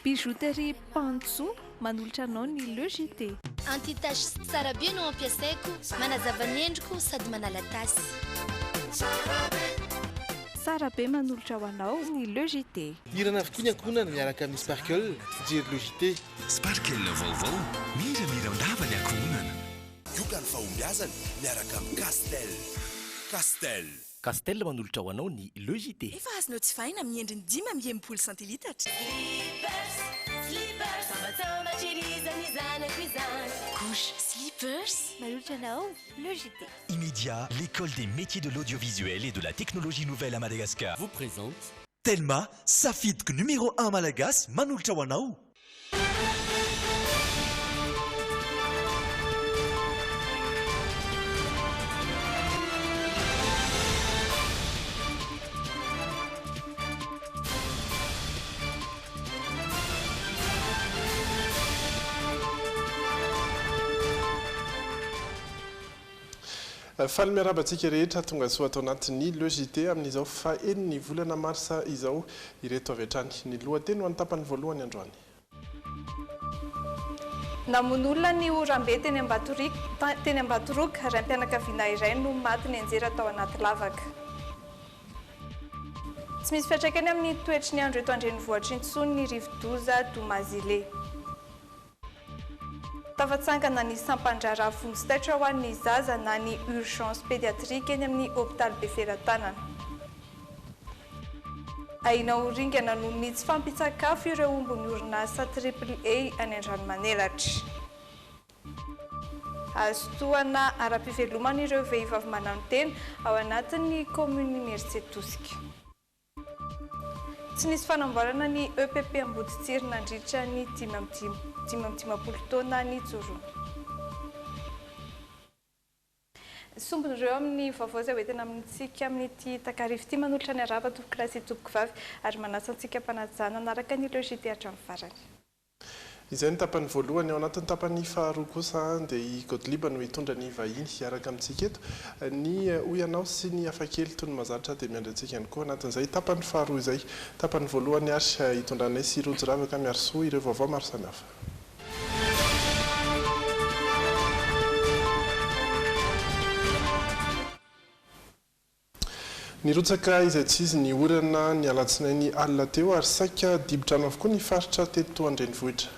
Bijouterie Pantso manolotra anao ny logité. Anti-tache tsara be no ampiasaiko, manazava ny endriko sady manala tasy. Tsara be manolotra ho anao ny logité. Irana avokoa ny ankohonana miaraka amin'ny Sparkle, fijery logité. Sparkle vaovao, miramira ndava ny ankohonana. Yokany fahombiazana miaraka amin'ny Castel manolotra ho anao ny logité. Efa azonao tsy fahina amin'ny endriny 5 centilitatra. Couche, slippers, manolotra anao logité. Immédiat, l'école des métiers de l'audiovisuel et de la technologie nouvelle à Madagascar Vous présente Telma, Safitk numéro 1 Malagas, manolotra ho anao. Faly miarabantsika rehetra tonga soa atao anatin'ny logité amin'izao faheniny volana marsa izao ireto avy hatrany. Ny lohateny ho any tapany voalohany androany. Namon'olona ny orambe teny Ambatoroka raim-pianakaviana iray no maty ny anjera tao anaty lavaka. Tsy misy fiantraikany amin'ny toetry ny andro eto andrenivohitra intsony ny rivo-doza Domazile. Tafatsangana ny sampandrara vonjy-taitra ho an'ny zaza na ny urgence pédiatrique eny amin'ny hôpital Beferantanana. Aina oringana no ny tsy fampitsakafo ireo ombon'ny orinasa AAA any Andranomanelatra. Azo tohana ara-pivelomana ireo vehivavy manano tena ao anatin'ny commune Mercier Tosika. Tsy nisy fanamboarana ny EPP Amboditsiry nandritra ny 5 taona ny Tsoro. Sombon'ireo amin'ny vaovao izay hoentina amintsika amin'ity takarivo ity manolotra ny arava tompoko klasy tompoko vavy ary manasa antsika mpanajana anaraka ny logité hatramin'ny farany. Izay ny tapany voalohany ao anatin'ny tapany faharoa kosa dia i Godliba no hitondra ny vahiny hiaraka amintsika eto. Ny oyanao sy ny hafakely toy ny mahazatra dia miandrantsika ihany koa anatin'izay tapany faharoa izay. Tapany voalohany ary hitondranay sy rojo ravaka miarso ireo vaovao maro samihafa. Ny rotsaka izay tsy izy ny orana ny alatsinainy alina teo ary saika dibotrano avokoa ny faritra teto andrenivohitra.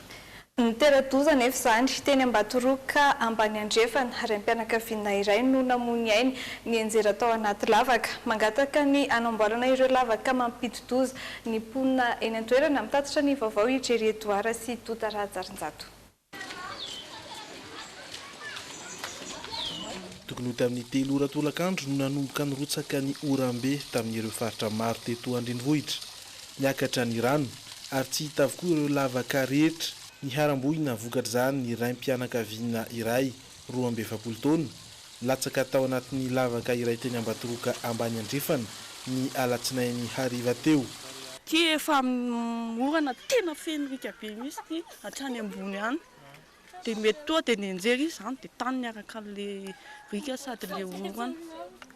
Ny tera-doza nefa izany teny Ambatoroka ambany andrefana raim-pianakaviana iray no namony ainy ny anjera tao anaty lavaka. Mangataka ny anamboarana ireo lavaka mampidi-doza ny mponina eny an-toerana mitatitra ny vaovao Ijery Edouard sy Tota Rajarinjato. Tokony ho tamin'ny 3 ora tolakandro no nanomboka ny rotsaka ny orambe tamin'ireo faritra maro teto andrenivohitra. Miakatra ny rano ary tsy hita avokoa ireo lavaka rehetra. Ny harambohina vokatra izany ny raim-pianakaviana iray 27 taona latsaka tao anatin'ny lavaka iray teny Ambatoroka ambany andrefana ny alatsinainy hariva teo. Ty efa morana tena fenrika be misy ty hatrany ambony any. Dia mety toa dia nianjery izany dia tany niaraka le rika sady le orana.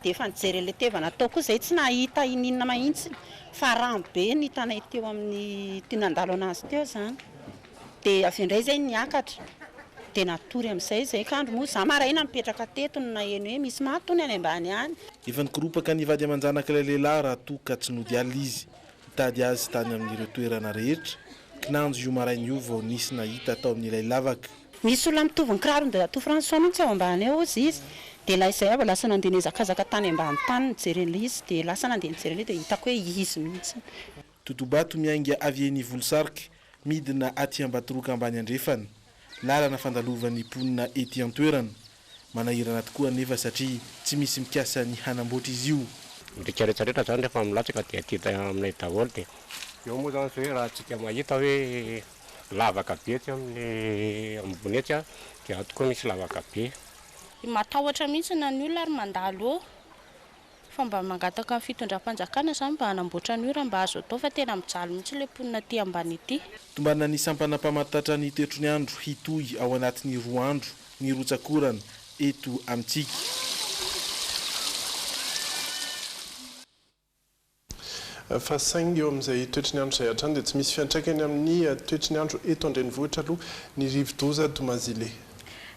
Dia efa nijery le tevana tao koa izay tsy nahita ininona mahitsy fa rano be ny tanay teo amin'ny ty nandalo anazy teo izany. Dia avy indray izay niakatra dia natory amin'izay izay kandro moa za maraina mipetraka teto no naheno hoe misy matony any ambany any. Efa nikoropaka ny vady aman-janaka ilay lehilahy raha toa ka tsy nody alina izy. Mitady azy tany amin'ireo toerana rehetra. Kinanjo io maraina io vao nisy nahita tao amin'ilay lavaka. Misy olona mitovy ny kirarony dia atao François mihitsy ao ambany eo izy. Dia laha izay avy lasa nandeha nizakazaka tany ambany tany nijeren'ilay izy dia lasa nandeha nijeren'ilay dia hitako hoe izy mihitsy. Totobato miainga avy eny Volosarika midina aty Ambatoroka ambany andrefana. Lalana fandalovan'ny mponina ety an-toerana. Manahirana tokoa nefa satria tsy misy mikasa ny hanamboatra izy io. Rehetrarehetra zany rehefa milatsaka dia atita aminay daholo dia eo moa zany hoe raha tsika mahita hoe lavaka be ty amin'ny ambony ety dia ato koa misy lavaka be. Matahotra mihitsy na ny olona ary mandalo eo. Fa mba mangataka ny fitondram-panjakana izany mba hanamboatra ny ora mba azo atao fa tena mijaly mihitsy ilay mponina aty ambany ity. Tombana ny sampana mpamatatra ny toetrony andro hitohy ao anatin'ny 2 andro ny rotsakorana eto amintsika. fa saingy eo amin'izay toetry ny andro izay hatrany dia tsy misy fiantraikany amin'ny toetry ny andro eto andrenivohitra aloha ny rivo-doza Domazile.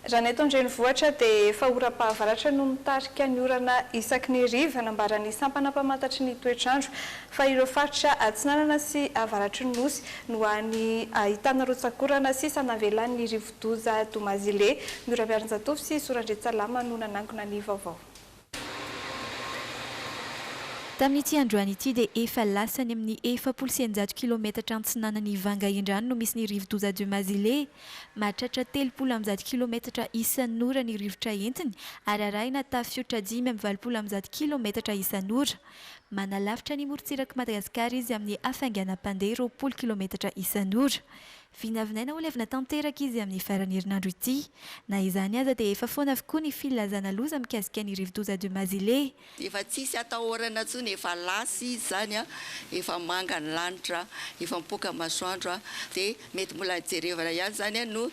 Raha ny eto andrenivohitra dia efa oram-pahavaratra no mitarika ny orana isaky ny riva hanambarany sampana mpamantatry ny toetr'andro fa ireo faritra atsinanana sy avaratry ny nosy no any ahitana rotsakorana sy sanavelan'ny rivo-doza Domazile. Mora Miarinjatovy sy Sorandretsalama no nanangona ny vaovao. Tamin'ity androany ity dia efa lasany amin'ny 400 kilometatra antsinanany Vanga Indrano no misy ny rivo-doza Domazile. Mahatratra 310 kilometatra isan'ora ny rivotra entiny ary arahina tafiotra 520 kilometatra isan'ora. Manalavitra ny morontsirak'i Madagasikara izy amin'ny hafainganam-pandeha 20 kilometatra isan'ora. Vinavinaina ho levina tanteraka izy amin'ny faran'ny herinandro ity. Na izany aza dia efa foana avokoa ny filazana loza mikasika ny rivo-doza Domazile. Efa tsisy atahorana intsony, efa lasy izy zany, efa manga ny lanitra, efa mipoaka masoandro dia mety mbola jerevana ihany zany no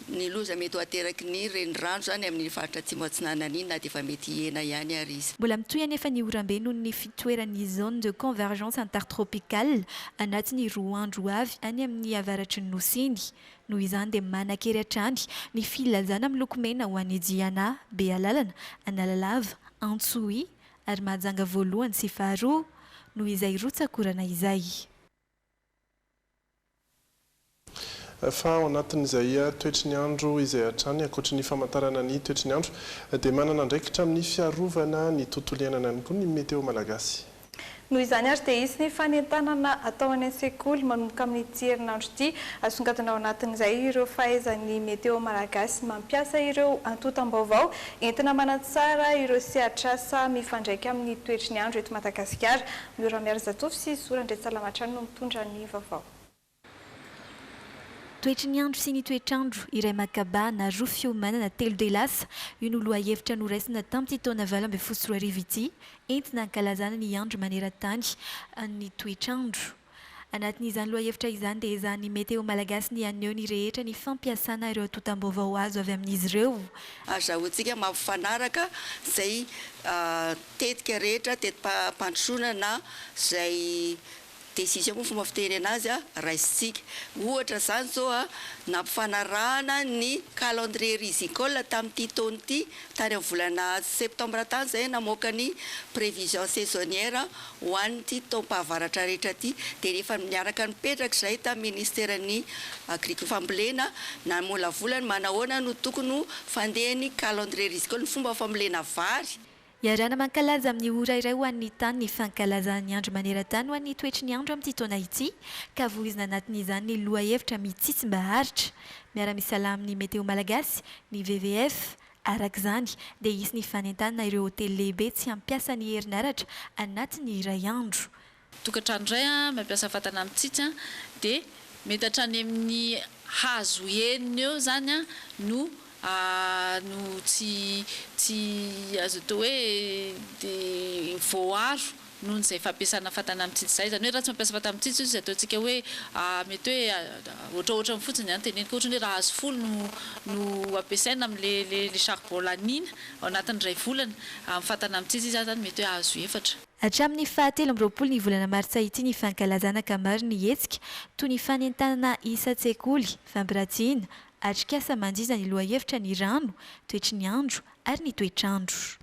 ny loza mety ho ateraky ny renirano zany amin'ny faritra atsimo atsinanana iny na dia efa mety hena ihany ary izy. Mbola mitohy anefa ny orambe noho ny fitoeran'ny zone de convergence intertropicale anatin'ny roa andro avy any amin'ny avaratry ny nosiny. Noho izany dia manan-kery hatrany ny filazana miloko mena ho an'ny Diana, Bealalana, Analalava, Antsohi ary Mahajanga voalohany sy faharoa noho izay rotsakorana izay. Fa ao anatin'izay toetry ny andro izay hatrany ankoatry ny famantarana ny toetry ny andro dia manana andraikitra amin'ny fiarovana ny tontolo iainana ihany koa ny meteo malagasy. Noho izany ary dia isy ny fanentanana atao any an-tsekoly manomboka amin'ity herinandro ity asongadina ao anatin'izay ireo fahaizan'ny meteo malagasy mampiasa ireo antotam-baovao entina manatsara ireo sehatr'asa mifandraika amin'ny toetry ny andro eto Madagasikara. Mora Miarinjatovy sy Sorandretsalamatrano no mitondra ny vaovao. Toetry ny andro sy ny toetr'andro iray makabana roa fiomanana telo delasa io no loha hevitra noraisina tamin'ity taona 2024 ity entina hankalazana ny andro maneran-tany ny toetr'andro. Anatin'izany loha hevitra izany dia izany meteo malagasy ny aneho ny rehetra ny fampiasana ireo antotam-baovao azo avy amin'izy ireo. Azahoantsika mampifanaraka izay tetika rehetra tetim-pandrosoana na izay décision moa fomba fiteny anazy raisitsika. Ohatra zany zao nampifanarahana ny calendrier rizicole tamin'ity taona ity tany amin'ny volana septembre tany zay namoaka ny prévision saisonnière ho an'ity taom-pahavaratra rehetra ity dia rehefa miaraka nipetraka izay tamin'ny ministèren'ny fambolena namolavolany manahoana no tokony fandehan'ny calendrier rizicole ny fomba fambolena vary. Iarana mankalaza amin'ny ora iray ho an'ny tany ny fankalazan'ny andro maneran-tany ho an'ny toetry ny andro amin'ity taona ity ka voizina anatin'izany ny loha hevitra mitsitsim-baharitra. Miara-misalama amin'ny meteo malagasy, ny WWF araka izany dia isy ny fanentanana ireo hotely lehibe tsy hampiasa ny herinaratra anatin'ny iray andro. Tokantrano iray mampiasa fatana mitsitsy dia mety hatrany amin'ny hazo enina eo zany no tsy azo atao hoe dia voaro noho izay fampiasana fatana mitsitsy izay. Zany hoe raha tsy mampiasa fatana mitsitsy izy ataontsika hoe mety hoe ohatraohatra fotsiny any teneniko ohatra hoe raha hazo folo no ampiasaina amin'le charbon lanina ao anatin'ny 2 volana amin'ny fatana mitsitsy izy zany mety hoe hazo 4. Hatramin'ny 7 ny volana martsa ity ny fankalazana kamary ny hetsika toy ny fanentanana isa-tsekoly, fampiratina, atrikasa manjiza ny loha hevitra ny rano, toetry ny andro ary ny toetr'andro.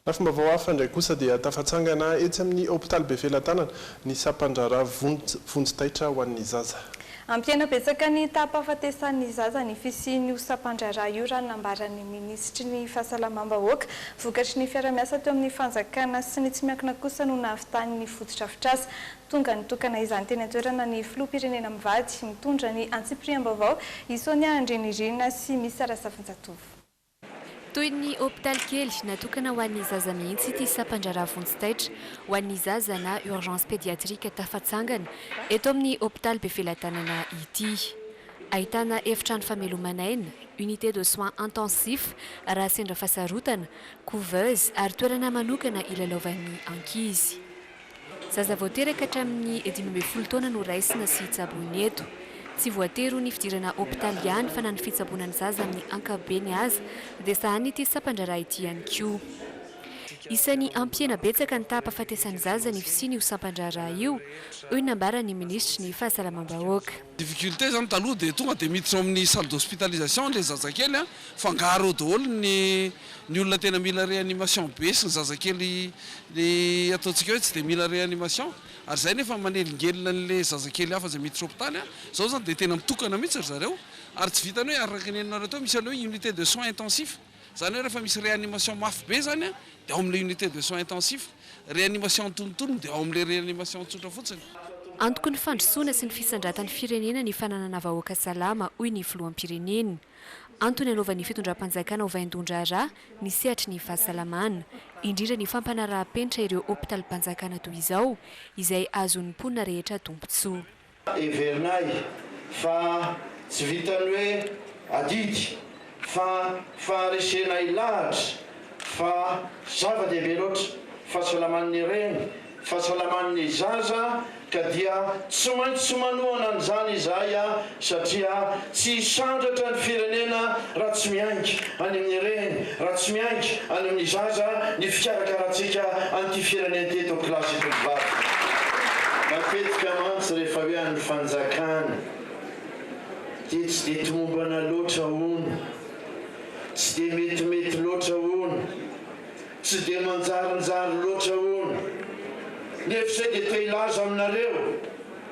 Na fomba vao hafa indray kosa dia tafatsangana etsy amin'ny hôpitaly Bevelantanana ny sapan-draharaha vonjy-taitra ho an'ny zaza. Ampiana betsaka ny tapafatesan'ny zaza ny fisian'io sapan-draharaha io raha nambaran'ny minisitry ny fahasalamam-bahoaka vokatry ny fiara-miasa teo amin'ny fanjakana sy ny tsy miankina kosa no nahavitany ny fototra-fitrasa. Tonga nitokana izany teny an-toerana ny filoham-pirenena mivady mitondra ny antsipiriam-baovao Isonia Andrenirina sy misy Arasafinjatovo. Toy ny hôpitaly kely natokana ho an'ny zaza mihitsy ity sapan-draharaha vonjy-taitra ho an'ny zaza na urgence pédiatrique tafatsangana eto amin'ny hôpitaly Bevelantanana ity. Ahitana efitrano famelomanaina, unité de soins intensifs, raha sendra fasarotana, couveuse ary toerana manokana ilalaovan'ny ankizy. Zaza voateraka hatramin'ny 12 taona no raisina sy tsaboiny eto. Tsy voatery ny fidirana hôpitaly ihany fa na ny fitsaboana ny zaza amin'ny ankabeny azy dia sahany ity sapan-draharaha ity ihany koa. Isan'ny ampiana betsaka ny tapa-fatesan'ny zaza ny fisiany io sampandraraha io, hoy nambarany ministra ny fahasalamam-bahoaka. Difficulté zany taloha dia tonga dia miditra amin'ny salle d'hospitalisation le zazakely fangaro daholo ny olona tena mila réanimation be sy ny zazakely le ataontsika hoe tsy dia mila réanimation ary zay nefa manelingelina n'le zazakely hafa zay miditra hôpitaly zao zany dia tena mitokana mihitsy ry zareo ary tsy vitany hoe araka ny enareo teo misy aloha unité de soins intensifs zany hoe rehefa misy réanimation mafy be zany dia ao amin'le unité de soins intensifs réanimation antonontonony dia ao amin'le réanimation tsotra fotsiny. Antoko ny fandrosoana sy ny fisandratan'ny firenena ny fananana vahoaka salama hoy ny filoham-pirenena. Antony anaovan'ny fitondram-panjakana ho vaindondrara ny sehatry ny fahasalamana, indrindra ny fampanaraha-penitra ireo hôpital-panjakana toy izao izay azon'ny mponina rehetra tombontsoa. Everinay fa tsy vitany hoe adidy fa faharesena ilahatra fa zava-dehibe loatra fahasalaman'ny reny fahasalaman'ny zaza ka dia tsy maintsy manohana an'izany izahay satria tsy sandratra ny firenena raha tsy miainga any amin'ny reny raha tsy miainga any amin'ny zaza ny fikarakarahitsika an'ity firenena teto klasy tovovavy. Matetika mantsy rehefa hoe any fanjakana dia tsy dia tomombana loatra hono, tsy dia metimety loatra hono, tsy dia manjarinjary loatra hono. Nefa izay dia te hilaza aminareo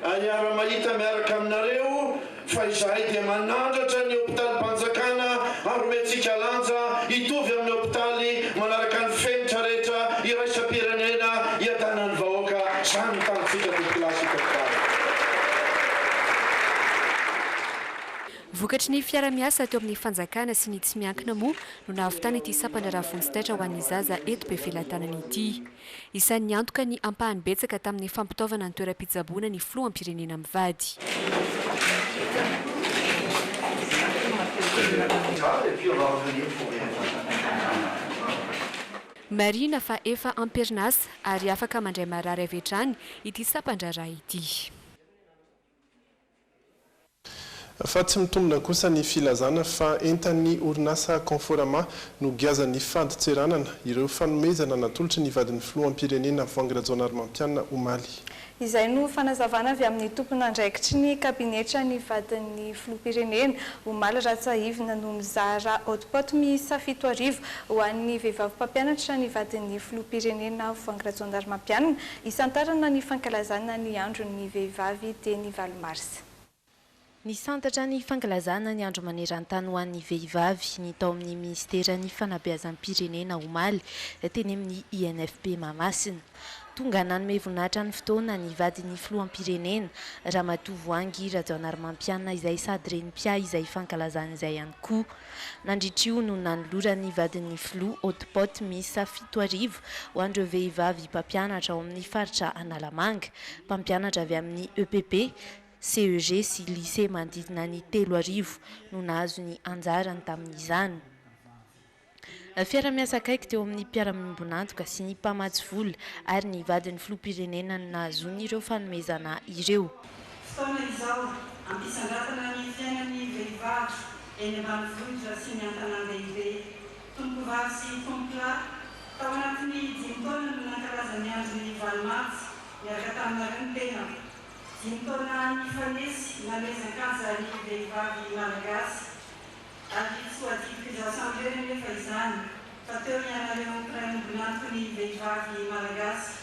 hiara mahita miaraka aminareo fa izahay dia manandratra ny hôpitaly-panjakana ary omentsika lanja hitovy amin'ny hôpitaly manaraka ny fenitra rehetra iraisam-pirenena hiadanan'ny vahoaka izany tanitsika populasy hôpitaly. Vokatry ny fiara-miasa teo amin'ny fanjakana sy ny tsy miankina moa no nahavitana ity sampandraraha vonintsitaitra ho an'ny zaza eto be filatanana ity. Isan'ny antoka ny ampahany betsaka tamin'ny fampitaovana ny toeram-pitsaboana ny filoham-pirenena mivady. Marina fa efa amperinasa ary afaka mandray marary avy hatrany ity sampandraraha ity. Fa tsy mitombina kosa ny filazana fa entan'ny orinasa Conforama no giazan'ny fandotseranana ireo fanomezana natolotry ny vadin'ny filoham-pirenena Vangarazona Armampianina Omaly. Izay no fanazavana avy amin'ny tompon'andraikitry ny kabinetra ny vadin'ny filoham-pirenena Omaly Ratsahivina no mizara hotpot miisa 7 arivo ho an'ny vehivavy mpampianatra ny vadin'ny filoham-pirenena Vangarazona Armampianina isantarana ny fankalazana ny andron'ny vehivavy teny 7 Mars. Ny santatra ny fankalazana ny andro maneran-tany ho an'ny vehivavy ny tao amin'ny ministeran'ny fanabeazam-pirenena Omaly teny amin'ny INFP Mahamasina. Tonga nanome voninahitra ny fotoana ny vadin'ny filoham-pirenena Ramatoa Voangy Ratsahivina Armampianina izay sady renim-pia izay fankalazana izay ihany koa. Nandritra io no nanolorany vadin'ny filoha hotpot miisa 7 arivo ho an'ireo vehivavy mpampianatra ao amin'ny faritra Analamanga, mpampianatra avy amin'ny EPP, CEG sy lycée manodidina ny 3 arivo no nahazo ny anjarany tamin'izany. Fiara-miasa akaiky teo amin'ny mpiara-miombonantoka sy ny mpamatsy vola ary ny vadin'ny filoham-pirenena no nahazony ireo fanomezana ireo. Fotoana izao ampisangatana ny fiainan'ny vehivavy eny ambanivohitra sy ny an-tanàn lehibe, tompovavy sy tompola tao anatin'ny 5 taona no nankalaza ny andron'ny 7 Mars miaraka tamina renitena. 5 taona nifanesy namezan-kaja ny vehivavy malagasy ary tsy ho adiloko izao samby nefa izany fa teo ianareo mpiray-miombonantoka ny vehivavy malagasy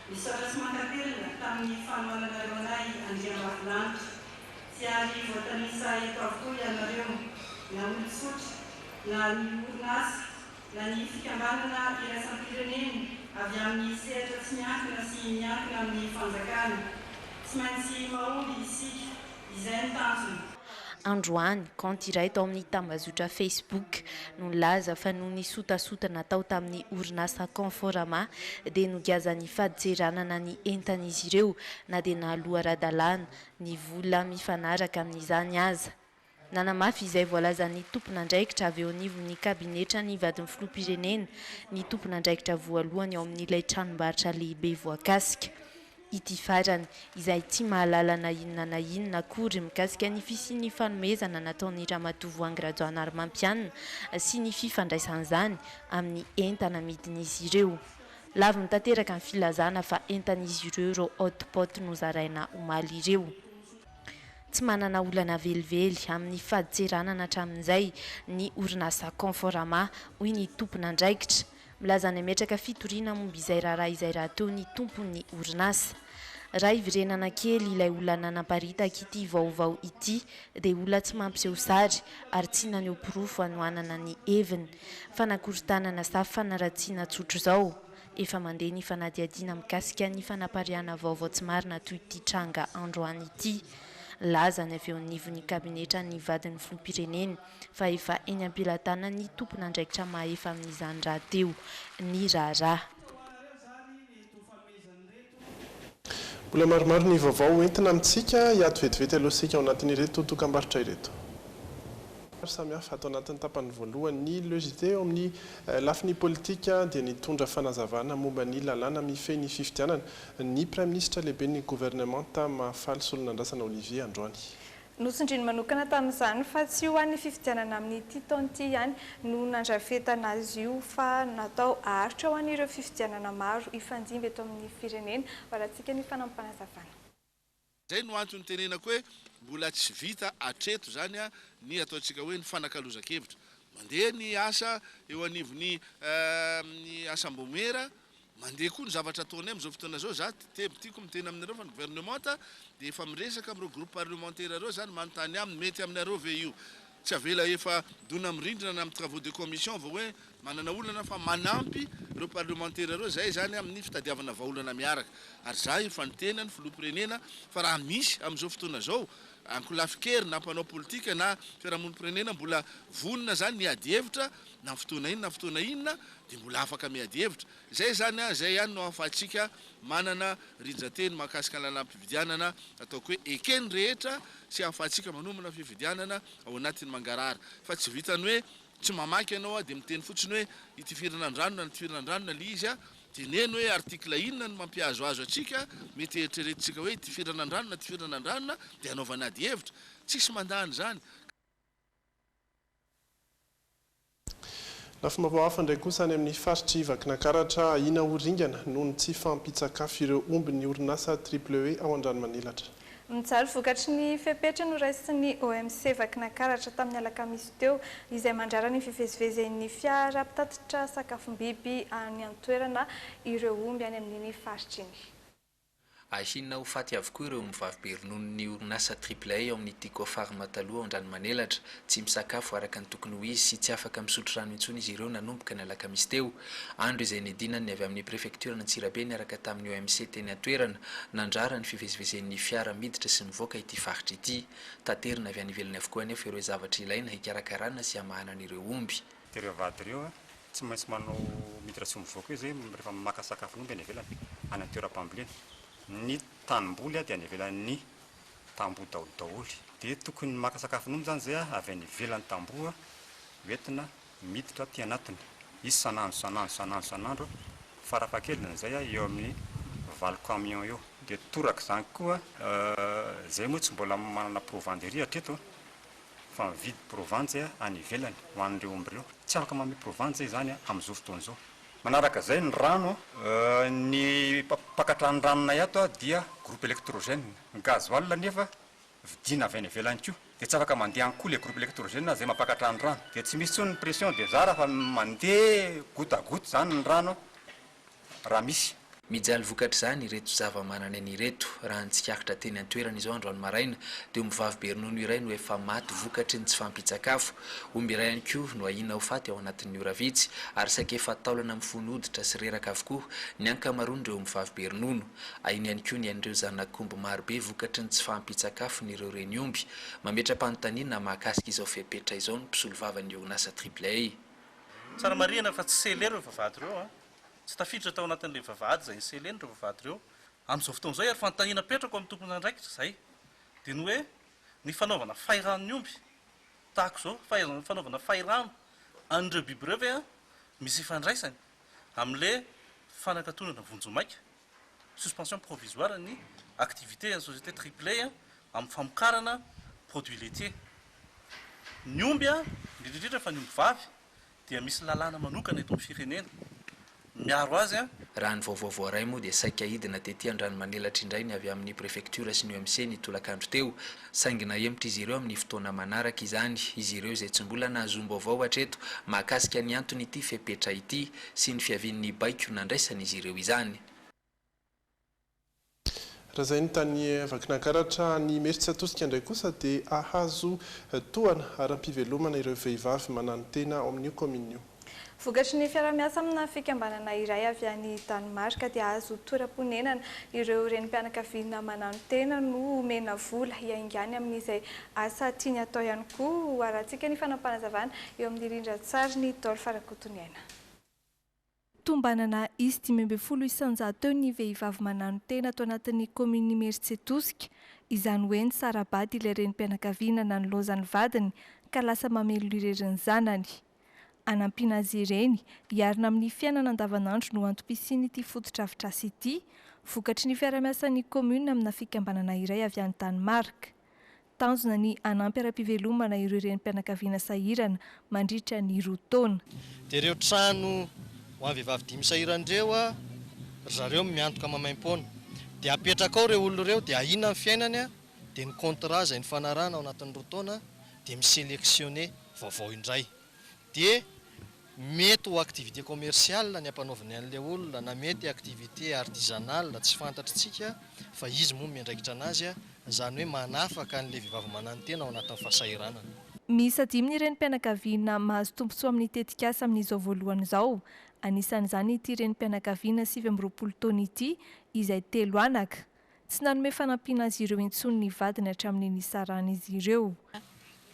misaotra sy mankatelina tamin'ny fanohananareo anay andriambavilanitra tsy ary voatanisa eto avokoa ianareo na olo-tsotra na ny orinasa na ny fikambanana iraisam-pirenena avy amin'ny sehatra tsy miankina sy miankina amin'ny fanjakana. Androany, compte iray tao amin'ny tambazotra Facebook no nilaza fa noho ny sotasota natao tamin'ny orinasa Conforama dia nogiazan'ny faditseranana ny entan'izy ireo na dia nahalohara-dalàna ny vola mifanaraka amin'izany aza. Nanamafy izay voalazan'ny tompon'andraikitra avy eo anivon'ny kabinetra ny vadin'ny filoham-pirenena ny tompon'andraikitra voalohany ao amin'ilay tranombarotra lehibe voakasika. ity farany izay tsy mahalala na inona akory mikasika ny fisian'ny fanomezana nataon'ny ramatovoangy Rajoanarymampianina sy ny fifandraisan'izany amin'ny entana midin'izy ireo. Lavy mitateraka ny filazana fa entan'izy ireo ireo hotpot nozaraina omaly ireo. Tsy manana olana velively amin'ny faditseranana hatramin'izay ny orinasa Conforama hoy ny tompona andraikitra. Milaza ny ametraka fitoriana momba izay raha teo ny tompon'ny orinasa. Raha ivirenana kely ilay olana namparitaka ity vaovao ity dia olona tsy mampiseho sary ary tsy naneho pirofo hanohanana ny heviny. Fanakorontanana sa fanaratsiana tsotra izao. Efa mandeha ny fanadihadiana mikasika ny fanapariana vaovao tsy marina toy ity tranga androany ity. Laza ny avy eo anivon'ny kabinetra ny vadin'ny filoham-pirenena fa efa eny ampelantanana ny tompona andraikitra mahefa amin'izany raha teo ny raharaha. Mbola maromaro ny vaovao entina amintsika hiady vetivety aloha sika ao anatin'ireto tokambarotra ireto. Samihafa atao anatin'ny tapany voalohany ny logité ao amin'ny lafiny politika dia nitondra fanazavana momba ny lalàna mifehy ny fifidianana ny prime ministre lehibe ny gouvernemanta mahafaly solonandrasana Olivier Androany. Nosondriny manokana tamin'izany fa tsy ho an'ny fifidianana amin'ity taona ity ihany no nandrafetana azy io fa natao aharitra ho an'ireo fifidianana maro ifandimby eto amin'ny firenena varantsika ny fanampanazavana. Zay no antony tenenako hoe mbola tsy vita atreto zany ny ataontsika hoe ny fanakalozan-kevitra. Mandeha ny asa eo anivon'ny asambomera, mandeha koa ny zavatra ataony amin'izao fotoana zao za tiako miteny aminareo fa ny gouvernemanta dia efa miresaka amin'ireo groupe parlementaire ireo zany manontany aminy mety aminareo ve io. Tsy avela efa dona mirindrina na amin'ny travaux de commission vao hoe manana olana fa manampy ireo parlementaire ireo zay zany amin'ny fitadiavana vahaolana miaraka. Ary za efa niteny ny filoham-pirenena fa raha misy amin'izao fotoana zao ankolafikery na mpanao politika na fiarahamonim-pirenena mbola vonona zany miady hevitra na fotoana inona dia mbola afaka miady hevitra. Zay zany zay ihany no ahafahantsika manana rinjateny mahakasika lalam-pifidianana ataoko hoe ekeny rehetra sy ahafahantsika manomana fifidianana ao anatin'ny mangarara. Fa tsy vitany hoe tsy mamaky ianao dia miteny fotsiny hoe ity firenandranona na firenandranona le izy teneny hoe artikla inona no mampiazoazo atsika mety eritreretintsika hoe ity firenandranona ty firenandranona dia anaovana ady hevitra. Tsisy mandany zany. Lafim-baovao hafa indray kosa any amin'ny faritry Vakinankaratra ahina oringana noho ny tsy fampitsakafo ireo omby ny orinasa Triple E ao Andranomanilatra. Mijaly vokatry ny fepetra no raisin'ny OMC Vakinankaratra tamin'ny alakamisy teo izay mandrara ny fivezivezen'ny fiara mpitatitra sakafom-biby any an-toerana ireo omby any amin'ny faritry iny. Ahinona ho faty avokoa ireo mivavy ronon'ny orinasa Triple E ao amin'ny Tico Pharma taloha ao Andranomanelatra, tsy misakafo araka ny tokony ho izy sy tsy afaka misotro rano intsony izy ireo nanomboka ny alakamisy teo. Andro izay niadinany avy amin'ny prefektura n'Antsirabe niaraka tamin'ny OMC teny an-toerana nandrara ny fivezivezen'ny fiara miditra sy mivoaka ity faritra ity. Taterina avy any ivelany avokoa anefa ireo zavatra ilaina hikarakarana sy hamahana an'ireo omby. Ireo vady ireo tsy maintsy manao miditra sy mivoaka izy rehefa maka sakafon'omby any ivelany any an-toeram-pambolena. Ny tanimboly dia any ivelan'ny tamboho daholy dia tokony maka sakafon'omby zany zay avy any ivelan'ny tamboho hoentina miditra aty anatiny izy sanandro farafahakeliny zay eo amin'ny 20 camion eo dia toraka zany koa zay moa tsy mbola manana provanderie hatreto fa mividy provanjy any ivelany ho an'ireo omby ireo tsy afaka manome provanjy zany amin'izao fotoana izao. Manaraka zay ny rano ny pakatran'ny ranonay ato dia groupe électrogène gasoil nefa vidina avy any ivelany koa dia tsy afaka mandeha koa le groupe électrogène zay mampakatra ny rano dia tsy misy tsony ny pression dia zara fa mandeha goutte à goutte zany ny rano raha misy. Mijaly vokatra zany ireto zava-manana any ireto raha nitsikafitra teny an-toerana izao androany maraina dia mivavy be ronono iray no efa maty vokatry ny tsy fampitsakafo. Omby iray ihany koa no ahina ho faty ao anatin'ny ora vitsy ary sakefa taolana mifono hoditra sy reraka avokoa ny ankamaroan'ireo mivavy be ronono. Ahina ihany koa ny an'ireo zanak'omby marobe vokatry ny tsy fampitsakafo n'ireo reny omby. Mametra-panontaniana mahakasika izao fepetra izao ny mpisolo vavan'ny orinasa Triple E. Tsara marina fa tsy selera vavady ireo tsy tafiditra tao anatin'ilay vavady zay ny seleny ireo vavady ireo amin'izao fotoana izay ary fanontaniana petrako amin'ny tompony andraikitra zay dia ny hoe ny fanaovana fahirano ny omby tahako izao fanaovana fahirano an'ireo biby ireo misy ifandraisany amin'ilay fanakatonana vonjomaika suspension provisoire ny activité en société triplé amin'ny famokarana produit laitier. Ny omby indrindrindrindra fa ny omby vavy dia misy lalàna manokana eto amin'ny firenena miaro azy raha ny vaovao ray moa dia saika hidina tetỳ andrano manelatra indray ny avy amin'ny préfecture sy ny OMC ny tolakandro teo saingina hemitra izy ireo amin'ny fotoana manaraka izany izy ireo izay tsy mbola nahazom-baovao hatreto mahakasika ny antony ity fepetra ity sy ny fiavian'ny baiko nandraisana izy ireo izany. Raha izay ny tany vakinankaratra ny Meritsy Atosika indray kosa dia ahazo tohana aram-pivelomana ireo vehivavy manano tena ao amin'io commune io. Vokatry ny fiara-miasa amina fikambanana iray avy any Danemarka dia azo toeram-ponenana ireo renim-pianakaviana manano tena no omena vola hiaingany amin'izay asa tiany atao ihany koa arahantsika ny fanampanazavana eo amin'ny rindran-tsary ny Dolo Farakotoniaina. Tombanana 5,900 ny vehivavy manano tena ato anatin'ny commune Meritsy Atosika, izany hoe ny sarabady ilay renim-pianakaviana nanolozany vadiny ka lasa mamelo ireny zanany. Anampiana azy ireny hiarina amin'ny fiainana andavanandro no antom-pisiany ity fototra-afitrasa ity, vokatry ny fiara-miasan'ny commune amina fikambanana iray avy any Danemarka. Tanjona ny anampy ara-pivelomana ireo renim-pianakaviana sahirana mandritra ny 2 taona. Dia ireo trano ho an'ny vehivavy 5 sahirandreo zareo miantoka mamaim-poana. Dia apetraka ao ireo olona ireo dia ahina ny fiainany dia ny contrat izay ny fanarana ao anatin'ny 2 taona dia miseleksioné vaovao indray. Dia mety ho activité commerciale ny ampanaovany an'ilay olona na mety activité artisanale tsy fantatritsika fa izy moa miandraikitra anazy izany hoe manafaka an'ilay vehivavy manano tena ao anatin'ny fahasahiranana. Misy 5 ny renim-pianakaviana mahazo tombontsoa amin'ny tetikasa amin'izao voalohany izao. Anisan'izany ity renim-pianakaviana 7 taona ity izay 3 anaka. Tsy nanome fanampiana azy ireo intsony ny vadiny hatramin'ny nisarana izy ireo.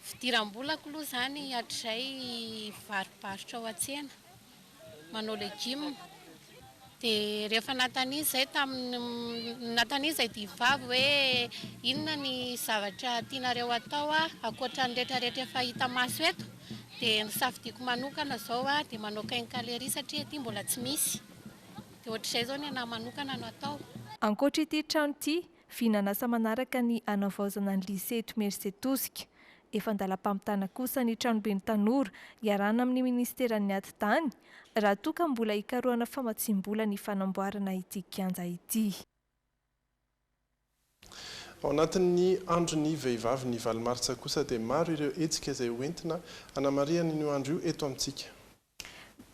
Fidiram-bolako aloha zany hatrizay varobarotra ao an-tsena manao legioma dia rehefa natanizy zay natanizy zay divavy hoe inona ny zavatra tianareo atao ankoatra ny rehetrarehetra efa hita maso eto dia nisafidiako manokana zao dia manao kainkalery satria ety mbola tsy misy dia ohatr'izay zao ny anahy manokana no atao. Ankoatra ity trano ity vinanasa manaraka ny anavaozana ny lycée eto Meritsy Atosika. Efa andalam-pamitana kosa ny tranobeny tanora iarana amin'ny ministeran'ny ati-tany raha toa ka mbola hikarohana famatsim-bola ny fanamboarana ity kianja ity. Ao anatin'ny andron'ny vehivavy ny Valomaritsa kosa dia maro ireo hetsika izay hoentina hanamariana io andro io eto amintsika.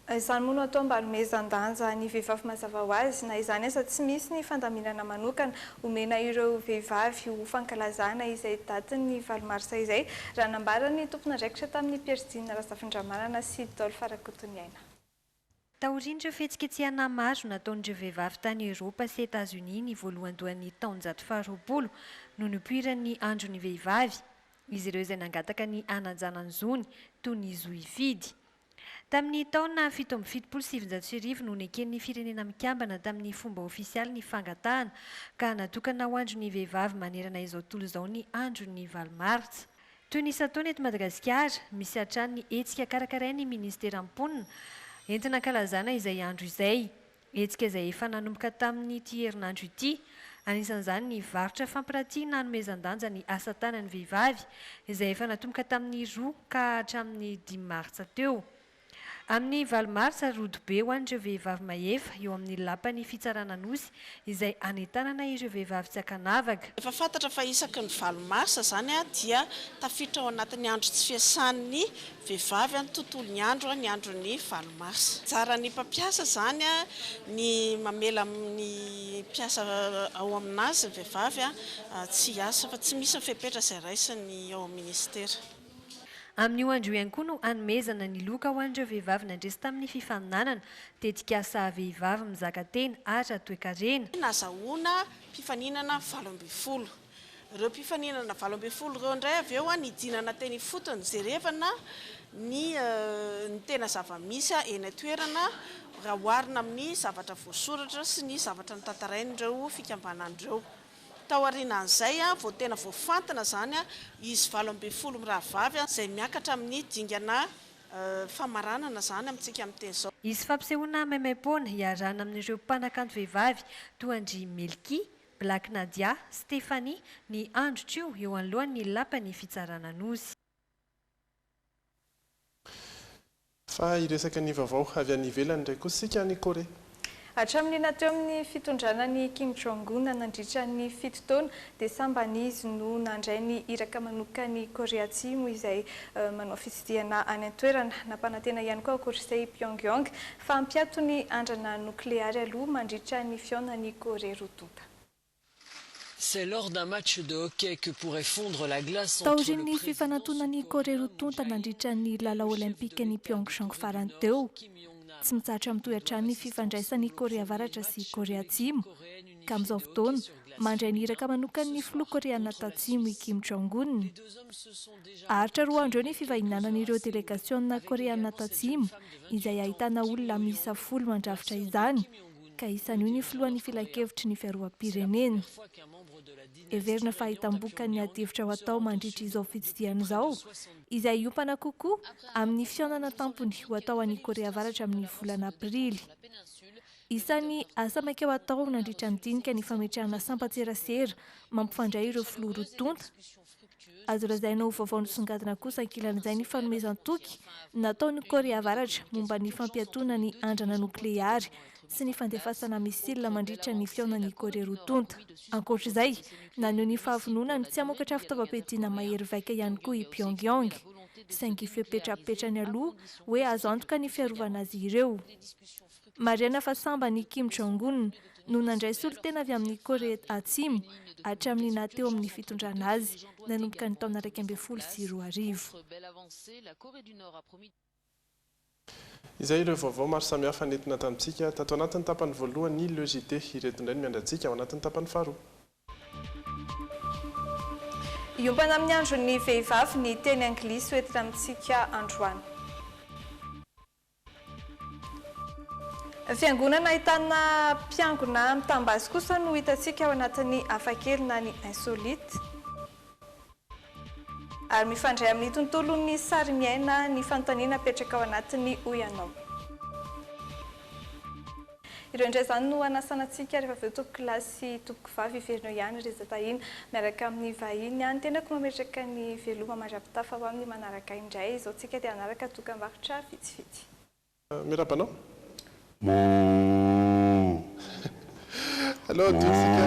Izany moa no atao mba nomezan-danja ny vehivavy mazava ho azy na izany asa tsy misy ny fandaminana manokana omena ireo vehivavy ho fankalazana izay datin'ny Valomaritsa izay raha nambarany tompon'andraikitra tamin'ny Pierzina Razafindramanana sy Dolo Farakotoniaina. Taorindreo fihetsiketsehana maro nataon'ireo vehivavy tany Eropa sy États-Unis ny voalohandohan'ny taonjato faharoapolo no nipoiran'ny andron'ny vehivavy. Izy ireo izay nangataka ny anajanany zony toy ny zoifidy. Tamin'ny taona 1770 no neken'ny firenena mikambana tamin'ny fomba ofisialy ny fangatahana ka natokana ho andron'ny vehivavy manerana izao tontolo izao ny andron'ny Valomaritsa. Toy ny isan-taona eto Madagasikara, misy hatrany ny hetsika karakarain'ny ministera am-ponina entina kalazana izay andro izay. Hetsika izay efa nanomboka tamin'ity herinandro ity. Anisan'izany ny varotra fampiratiana hanomezan-danja ny asa tanan'ny vehivavy izay efa natomboka tamin'ny 2 ka hatramin'ny 5 martsa teo. Amin'ny Valomaritsa rodobe ho an'ireo vehivavy mahefa eo amin'ny lapan'ny fitsarana nosy izay anetanana ireo vehivavy tsy akanavaka. Efa fantatra fa isaky ny Valomaritsa zany dia tafiditra ao anatin'ny andro tsy fiasan'ny vehivavy ny tontolon'ny andron'ny Valomaritsa. Tsara ny mpampiasa zany ny mamela amin'ny mpiasa ao aminazy vehivavy tsy asa fa tsy misy fepetra izay raisiny ao amin'ny ministera. Amin'io andro ihany koa no hanomezana ny loka ho an'ireo vehivavy nandresy tamin'ny fifaninanana tetikasa vehivavy mizaka teny ary toe-karena. Nazahoana mpifaninana 20 ireo mpifaninana 20 ireo indray avy eo nidinana teny fotony jerevana ny tena zava-misy eny an-toerana raha oharina amin'ny zavatra voasoratra sy ny zavatra notantarain'ireo fikambanan'ireo. Tao aorianan'izay vao tena voafantana zany izy 20 mirahavavy izay miakatra amin'ny dingana famaranana zany amintsika amin'ny teny izao. Izy fampisehoana maimaimpoana iarana amin'ireo mpanakanto vehivavy toandry Melki, Black Nadia, Stéphanie ny andro eo anolohan'ny lapany fitsarana nosy. Fa iresaka ny vaovao avy any ivelany ndray koa sika ny Korea. Hatramin'ny nateo amin'ny fitondrana ny Kim Jong-un nandritra ny 7 taona dia sambanizy no nandray ny iraka manoka ny Korea Atsimo izay manao fitsidiana any an-toerana nampanantena ihany koa ankoatr'izay Pyongyang fa hampiato ny andrana nukleary aloha mandritra ny fiona ny Korea Rotonta. C'est lors d'un match de hockey que pourrait fondre la glace entre taorin'ny fifanantonan'ny Korea Rotonta nandritra ny lalao olimpika ny Pyeongchang farany teo. Tsy mitsatra mitoetra ny fifandraisan'ny Korea Avaratra sy Korea Atsimo ka amin'izao fotoana mandray ny iraka manokana ny filoha Koreana Tatsimo i Kim Jong-un. Aritra 2 andro ny fivahinanan'ireo delegaciona Koreana Tatsimo izay ahitana olona miisa 10 mandrafitra izany ka isan'io ny filohan'ny filan-kevitry ny fiarovam-pirenena. Everina fa hitam-boka ny adihevitra ho atao mandritra izao fitsidiana izao izay iompana kokoa amin'ny fihaonana tampony ho atao an'i Korea Avaratra amin'ny volana Aprily. Isan'ny asa maika ho atao nandritra ny dinika ny fametrahana sampatserasera mampifandray ireo filoha Rotonta. Azo lazaina ho vaovao nisongadina kosa ankilan'izay ny fanomezan-toky nataon'ny Korea Avaratra momba ny fampiatoana ny andrana nukleary sy ny fandefasana misila mandritra ny fiaonan'ny Korea Rotonta. Ankoatr'izay, naneho ny fahavononany tsy hamokatra fitaovam-piadiana mahery vaika ihany koa i Pyongyang, saingy fepetrapetrany aloha hoe azo antoka ny fiarovana azy ireo. Marihana fa samba ny Kim Jong-un no nandray solotena avy amin'ny Korea Atsimo hatramin'ny nateo amin'ny fitondrana azy nanomboka ny taona 2012. Izay ireo vaovao maro samihafa nentina tamintsika tato anatin'ny tapany voalohany le JT ireto indray ny miandratsika ao anatin'ny tapany faharoa. Iompana amin'ny andron'ny vehivavy ny teny anglisy hoentina amintsika androany. Fiangonana ahitana mpiangona mitambazy kosa no hitantsika ao anatin'ny hafakely na ny insolite. Ary mifandray amin'ny tontolon'ny sary miaina ny fanontaniana apetraka ao anatin'ny Oyanao. Ireo indray izany no anasanantsika rehefa avy eo toko kilasy toko vavy Iverina ihany rezatahina miaraka amin'ny vahiny any tenako mametraka ny veloma mandrapitafa ao amin'ny manaraka indray izao tsika dia anaraka tokambarotra vitsivitsy. Mirapanao? Allô, Jessica.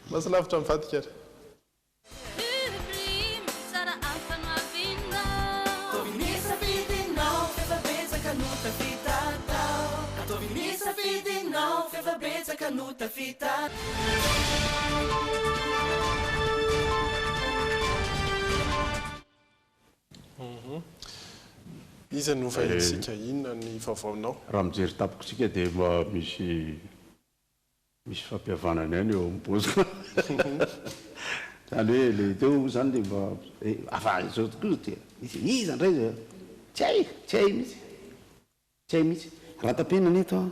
Masalavitra mivadika ary. Iza no fahintsika inona ny vaovaonao? Raha mijery tapokotsika dia misy fampihavanana ihany eo am-bozika. Zany hoe le teo zany dia mba zao tokoa dia iza indray zay tsy hay mihitsy. Tsy hay mihitsy. Ratapenana eto a.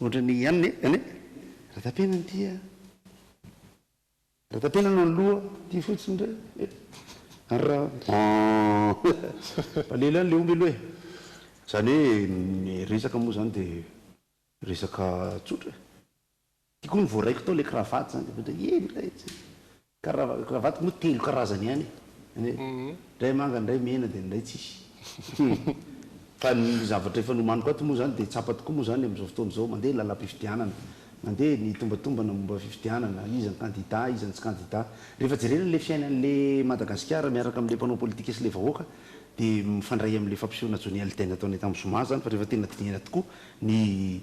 Ohatrany ihany ane ratapenana ity a. Ratapenana ny loha ty fotsiny indray. Palely any le omby aloha e. Zany hoe ny resaka moa zany dia resaka tsotra. Tiako ny voaraiko tao le kravaty zany dia ilay kravaty moa 3 karazany ihany. Ndray manga, ndray mena dia ndray tsisy. Fa ny zavatra efa nomaniko ato moa zany dia tsapa tokoa moa zany amin'izao fotoana izao mandeha lalam-pifidianana. Mandeha ny tombatombana momba fifidianana, iza ny candidat, iza ny tsy candidat. Rehefa jerena le fiainan'le Madagasikara miaraka amin'le mpanao politika sy le vahoaka dia mifandray amin'le fampisehoana Johnny Hallyday nataony tamin'ny Zoma zany fa rehefa tena didina tokoa ny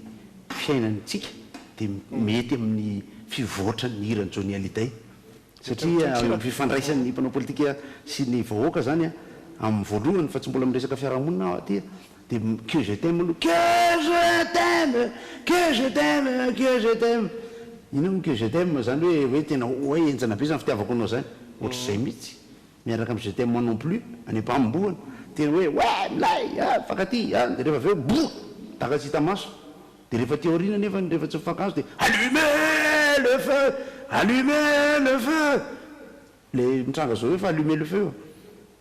fiainantsika dia mety amin'ny fivoatra ny hiran'ny Johnny Hallyday. Satria fifandraisan'ny mpanao politika sy ny vahoaka zany amin'ny voalohany fa tsy mbola miresaka fiarahamonina aty dia que je t'aime aloha, que je t'aime, que je t'aime, que je t'aime. Inona que je t'aime zany hoe tena hoe enjana be zany fitiavako anao zany. Ohatr'izay mihitsy. Miaraka amin'ny je t'aime moi non plus any am-pahambovana tena hoe milay fankaty dia rehefa avy eo bo taka tsy hita maso. Dia rehefa ty aoriana nefa rehefa tsy mifankazo dia allumez le feu, allumez le feu. Le mitranga zao hoe fa allumez le feu.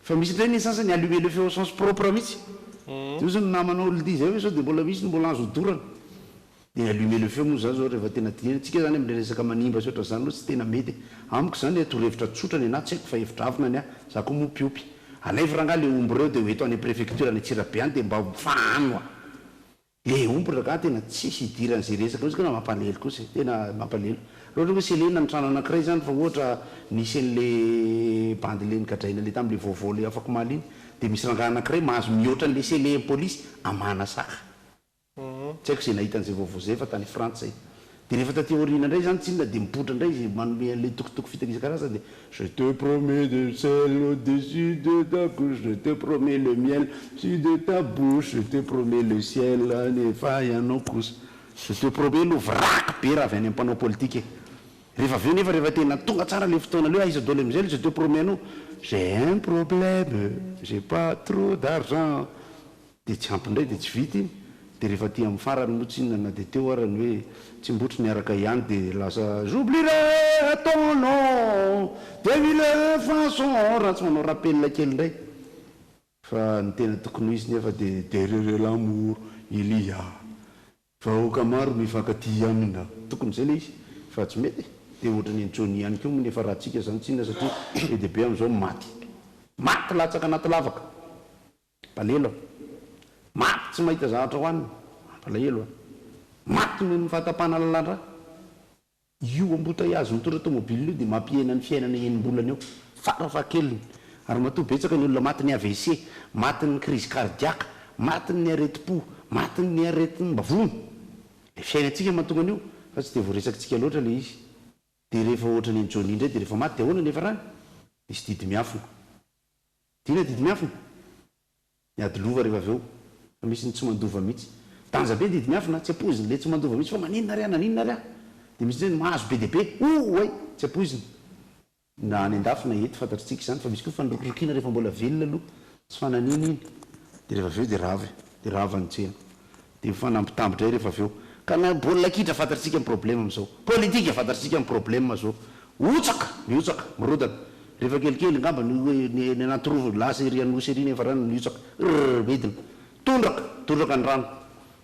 fa misy ndray ny sasany allumer le feu au sens propre mihitsy io zany namana olo dy zay hoe sao de mbola misy mbola azo dorana de allumer le feu moa zany zao rehefa tena dinena tsika zany amle resaka manimba sotra zany lo tsy tena mety amiko zany atorhevitra tsotra ny ana tsy haiko fa hevitra avinany a za koa mopiopy alevy ranga le omby reo de hoeto any préfecture any Tsirabe any de mba fahanoa le omby raga tena tsisy idiran'zay resaka ozy kana mampalelo kosa tena mampalelo loatra hoe selena ny trano anankiray zany fa ohatra nisy an'le bandy le nikadraina le tam'le vaovao le afaka maly iny de misy ranga anankiray mahazo mihoatra an'le sele polisy amana saka tsy haiko zay nahitan'zay vaovao zay fa tany France zay de rehefa taty aorina indray zany tsy inona de mipotra indray izy manome an'le tokotoko fitakisan-karazany de je te promets de sel au-dessus de ta couche je te promets le miel au-dessus de ta bouche je te promets le ciel nefa ianao kosa je te promets lo vraky be raha avy any ampanao politique rehefa aveo nefa rehefa tena tonga tsara le fotoana leo aiza dole amizay je te promets anao j'ai un problème j'ai pas trop d'argent de tsy ampy indray de tsy vita iny de rehefa ty amin'ny farany moa tsy inona na de teo arany hoe tsy mbotry niaraka ihany de lasa j'oublierai ton nom de mille façons raha tsy manao rappel kely indray fa ny tena tokony ho izy nefa de derrière l'amour il y a vahoaka maro mifankaty amina tokony zay le izy fa tsy mety de ohatra ny Johnny ihany koa moa nefa raha tsika zany tsy inona satria e debe am'izao maty maty latsaka anaty lavaka palelo maty tsy mahita zavatra hoaniny palahelo maty no mifatapana lalandra io ambotaiazy mitondra tomobile io de mampiena ny fiainana enim-bolana eo farafakeliny ary matoa betsaka ny olona maty ny AVC maty ny crise cardiaque maty ny areti-po maty ny aretin'ny bavony le fiainantsika mahatonga an'io fa tsy de voaresakitsika loatra le izy de rehefa ohatra ny Johnny indray de rehefa maty de ahoana nefa rany misy didy miafina tiana didy miafina miady lova rehefa aveo fa misy ny tsy mandova mihitsy danja be didy miafina tsy apoiziny le tsy mandova mihitsy fa maninona ry a naninona ry a de misy zany mahazo be deabe oay tsy apoiziny na any andafina eto fantatritsika zany fa misy koa fanrokorokina rehefa mbola velona aloha tsy fananina iny de rehefa aveo de rava ny tsena de mifanampitambotra rehefa aveo ka na baolina kitra fantatritsika ny problème am'izao politika fantatritsika ny problème zao otsaka miotsaka mirodana rehefa kelikely ngamba ny anaty lasa ery anosy ery nefa rano miotsaka medina tondraka ny rano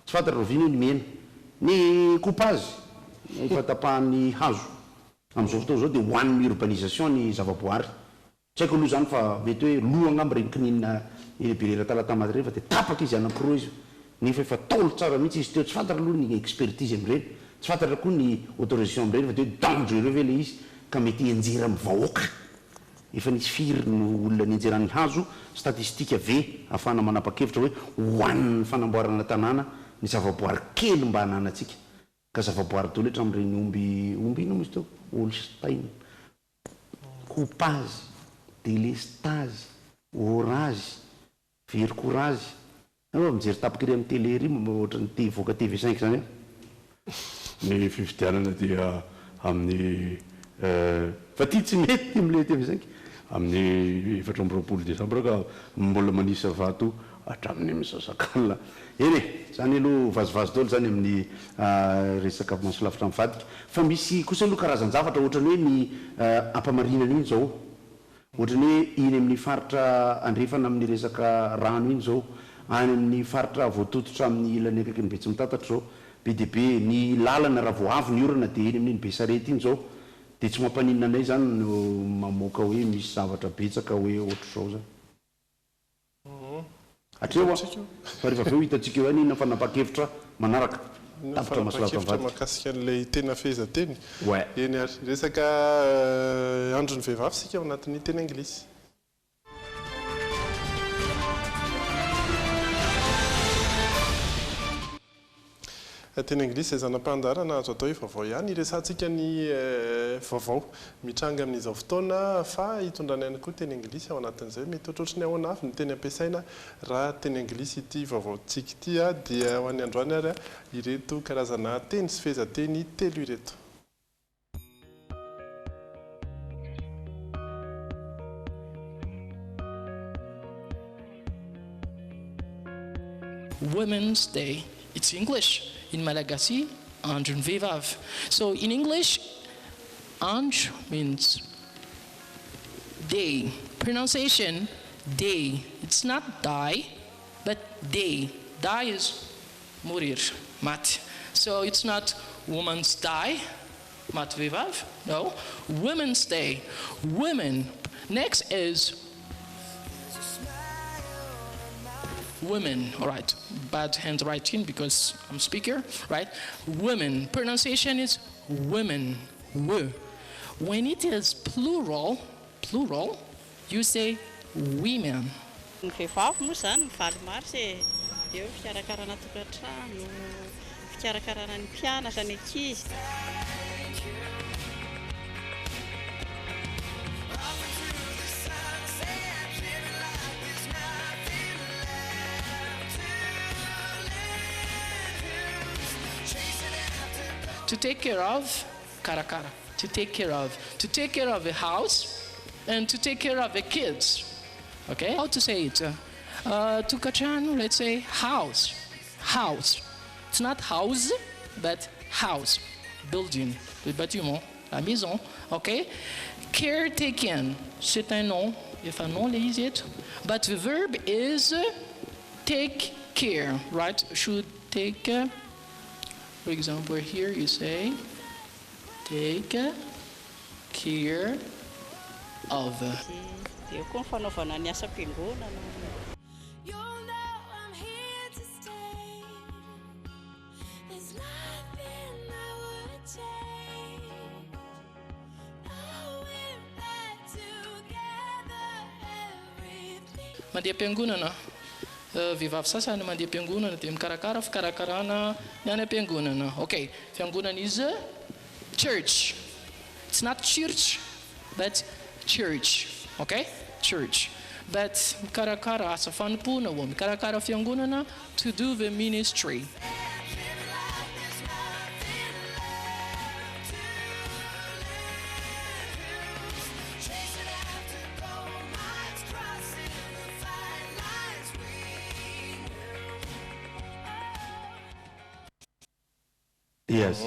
tsy fantatra rovina ny mena ny coupage fatapahany hazo am'izao fotoana zao de hoan'ny urbanisation ny zavaboary tsy haiko aloha zany fa mety hoe loha ngamba reny kininina berera talatamaty rehefa de tapaka izy anankiroa izy nefa efa taolo tsara mihitsy izy teo tsy fantatra aloha ny expertise am'ireny tsy fantatra koa ny autorisation am'ireny fa de hoe dangereux ve le izy ka mety enjera amin'ny vahoaka efa nisy firy no olona ny enjeran'ny hazo statistika ve ahafahana manapa-kevitra hoe hoan'ny fanamboarana tanàna ny zavaboary kely mba hananatsika ka zavaboary dolo etra am'ireny omby ino misy teo Holstein coupage délestage orage vercourage anao mijery tapaka iry amin'ny télé ry ohatra ny voaka TV5 zany ny fifidianana dia amin'ny fa ty tsy mety am'le TV5 amin'ny 14 décembre ka mbola manisa vato hatramin'ny misasakala eny zany aloha vazivazy dolo zany amin'ny resaka maso lavitra mivadika fa misy kosa aloha karazan-javatra ohatrany hoe ny ampamarinana iny zao ohatrany hoe iny amin'ny faritra andrefana amin'ny resaka rano iny zao any amin'ny faritra voatototra amin'ny ilany akaiky ny betsy mitatatra zao be de be ny lalana raha voavy ny orana de eny amin'iny be sarety iny zao de tsy mampaninina anay zany no mamoaka hoe misy zavatra betsaka hoe ohatra zao zany atreo fa rehefa aveo hitatsika eo any inona fanapa-kevitra manaraka tapitra masolava makasika an'ilay tena fehezanteny eny ary resaka andron'ny vehivavy sika ao anatin'ny teny anglisy teny anglisy zay zanam-pandarana azo atao hoe vaovao ihany iresantsika ny vaovao mitranga amin'izao fotoana fa hitondrana ihany koa teny anglisy ao anatin'izay mety ohatrohatry ny ahoana avy ny teny ampiasaina raha teny anglisy ity vaovaontsika ity a dia ho an'ny androany ary a ireto karazana teny sy fehezanteny telo ireto. Women's Day. It's English. In Malagasy, andron'ny vehivavy. So in English, andro means day. Pronunciation, day. It's not die, but day. Die is morir, maty. So it's not woman's die, maty vehivavy. No, women's day. Women. Next is women. All right, bad handwriting because I'm speaker, right? Women. Pronunciation is women. When it is plural, you say women. Ny vehivavy moa zany mivaly marsy eo fikarakarana tokantrano, fikarakarana ny mpianatra ny ankizy. To take care of, karakara. To take care of a house, and to take care of the kids. Okay? How to say it? Tukachanu, let's say house. It's not house, but house. Building, le bâtiment, la maison. Okay? Caretaking, c'est un nom. If a nom is it. But the verb is take care, right? Should take care. For example, here you say take care of. Eo koa ny fanaovana ny asam-piangonana. Mandeha am-piangonana. Vehivavy sasany mandeha am-piangonana dia mikarakara fikarakarana ny any am-piangonana. Okay, fiangonana is church. It's not church, but church. Okay? Church. But mikarakara asa fanompoana ho mikarakara fiangonana to do the ministry. Yes,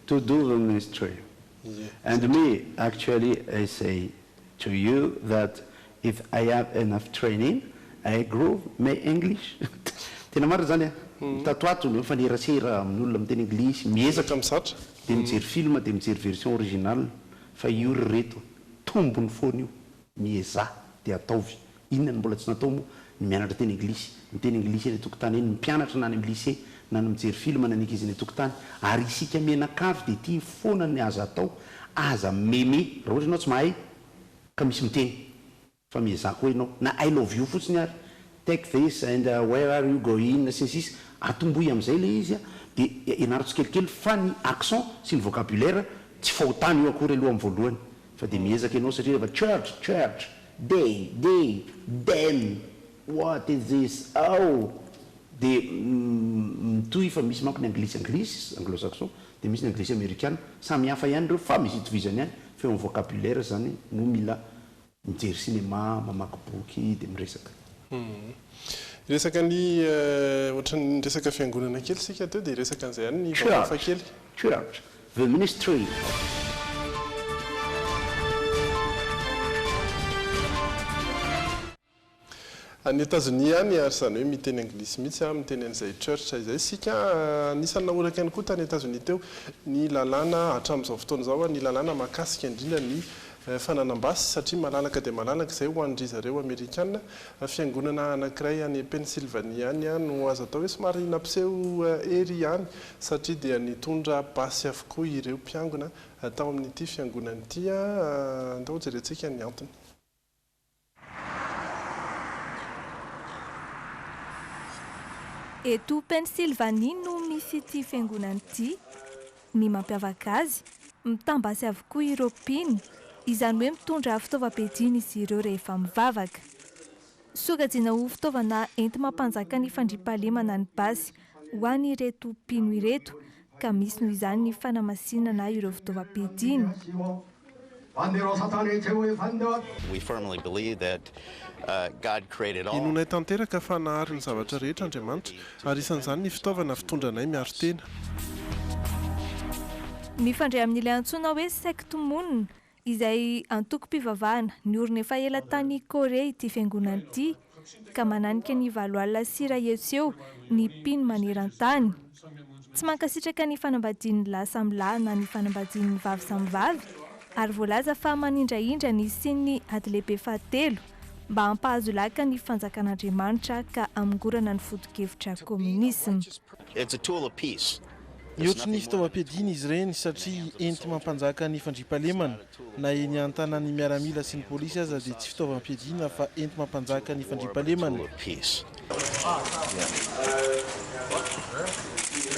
to do the ministry. Yeah. And me, actually, I say to you that if I have enough training, I grow my English. Tena marina zany tatoato no fa nerasera amin'olona miteny English, miezaka misatra, dia mijery film, dia mijery version originale, fa io reto tombony foana io, mieza dia ataovy. Inona no mbola tsy natao moa ny mianatra teny English, miteny English eny tokotany eny, mpianatra na any amin'ny lycée, na ny mijery film na nikizy eny tokotany, ary isika mianakavy dia tia foana ny aza atao, aza meme, raha ohatra ianao tsy mahay ka misy miteny fa miezaka koa ianao na I love you fotsiny ary take this and where are you going sy ny sisa atomboy amin'izay le izy dia ianarana tsikelikely fa ny accent sy ny vocabulaire tsy fahotany io akory aloha amin'ny voalohany fa dia miezaka ianao satria rehefa church day them what is this dia mitohy fa misy manko ny anglisy anglo-saxon dia misy ny anglisy américaine samy hafa ihany reo fa misy itovizany ihany fa eo amin'ny vocabulaire zany no mila mijery cinéma, mamaky boky dia miresaka. Resaka ny ohatran'ny resaka fiangonana kely sika teo dia resaka an'izay ihany ny vaofa kely. Church, the ministry. Any États-Unis any ary zany hoe miteny anglisy mihitsy miteny an'izay church izay sika anisan'ny nahoraka ihany koa tany États-Unis teo ny lalàna hatramin'izao fotoana izao ny lalàna mahakasika indrindra ny fananam-basy satria malalaka dia malalaka izay ho an'dry zareo Amerikana fiangonana anankiray any Pennsylvanie any no azo atao hoe somary nampiseho ery ihany satria dia nitondra basy avokoa ireo mpiangona tao amin'ity fiangonana ity andao jerentsika ny antony. Eto Pennsylvanie no misy ity fiangonana ity, ny mampiavaka azy mitambasy avokoa ireo mpino, izany hoe mitondra fitaovam-piadiana izy ireo rehefa mivavaka. Sokajiana ho fitaovana enti-mampanjaka ny fandriampahalemana ny basy ho any ireto mpino ireto, ka misy noho izany ny fanamasinana ireo fitaovam-piadiana. We firmly believe that God created all. Inonay tanteraka fa nahary ny zavatra rehetra Andriamanitra ary isan'izany ny fitaovana fitondranay miaro tena. Mifandray amin'ilay antsoina hoe secte monina, izay antoko-pivavahana ny orona efa ela tany Korea ity fiangonana ity ka mananika ny 7 alina sira eo ny mpino maneran-tany. Tsy mankasitraka ny fanambadian'ny lahy samy lahy na ny fanambadian'ny vavy samy vavy ary voalaza fa manindraindra ny sy ady lehibe fahatelo mba hampahazo laka ny fanjakan'Andriamanitra ka amingorana ny foto-kevitra komunisma. It's a tool of peace. Iotry ny fitaovam-piadiana izy ireny satria enti mampanjaka ny fandriampahalemana na eny an-tanàny miaramila sy ny polisy aza dia tsy fitaovam-piadiana fa enti mampanjaka ny fandriampahalemana.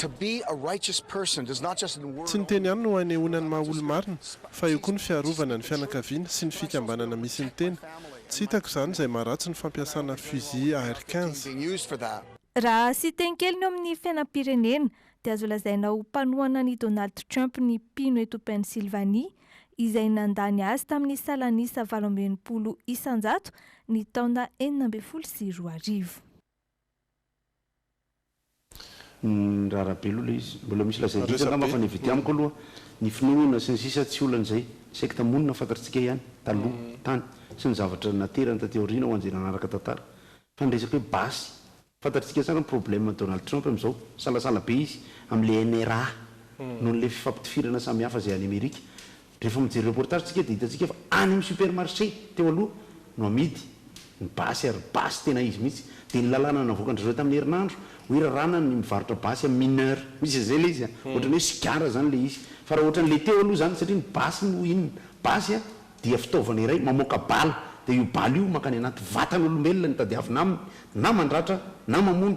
To be a righteous person does not just in word. Tsy ny teny ihany no anehoana ny maha olo marina fa eo koa ny fiarovana ny fianakaviana sy ny fikambanana misy ny teny. Tsy hitako izany izay maharatsy ny fampiasana fusil AR-15. Raha sy teny kely ny amin'ny fiainam-pirenena dia azo lazaina ho mpanohana ny Donald Trump ny mpino eto Pennsylvanie izay nandany azy tamin'ny salanisa 80 isanjato ny taona 1992. Raharabe aloha ilay izy mbola misy lazay dika angamba fa nivity amiko aloha ny finoana sy ny sisa tsy olana izay saika tamonina fantatritsika ihany taloha tany sy ny zavatra naterana tateoriana ho anjena anaraka tantara fa nyresaka hoe basy fantatritsika tsara ny problème Donald Trump amin'izao salasala be izy amin'ilay NRA noho n'ilay fifampitifirana samihafa izay any Amerika. Rehefa mijery reportage tsika dia hitantsika fa any amin'ny supermarché teo aloha no amidy ny basy ary basy tena izy mihitsy dia ny lalàna navoakan-dry tamin'ny herinandro hoe rarana ny mivarotra basy amin'ny mineur misy izay ilay izy ohatrany hoe sigara zany ilay izy fa raha ohatrany ilay teo aloha zany satria ny basy no inona basy dia fitaovana iray mamoaka bala dia io bala io makany anaty vatan'olombelona ny tadiavina aminy na mandratra na mamono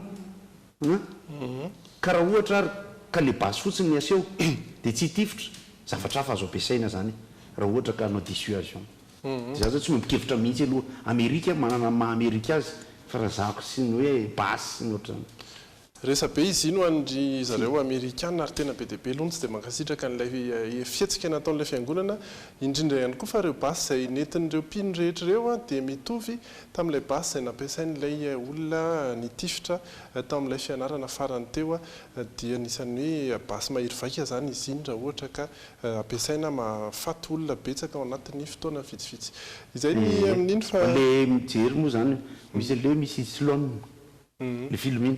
ka raha ohatra ary ka le basy fotsiny ny aseho dia tsy hitifitra zavatra hafa azo ampiasaina zany raha ohatra ka hanao dissuasion. Za zao tsy mampikevitra mihitsy aloha Amerika manana maha-Amerika azy fa raha zako sy ny hoe basy ny ohatrany. Resabe izy ino andry zareo Amerikana ary tena be dia be aloha tsy dia mankasitraka n'ilay fietsika nataon'ilay fiangonana indrindra ihany koa fa ireo basy izay nentin'ireo mpino rehetra ireo dia mitovy tamin'ilay basy izay nampiasain'ilay olona nitifitra tao amin'ilay fianarana farany teo dia anisan'ny hoe basy mahiry vaika zany izy iny raha ohatra ka ampiasaina mahafaty olona betsaka ao anatin'ny fotoana vitsivitsy. Izay ny amin'iny fa le mijery moa zany misy le misy Sloan le film iny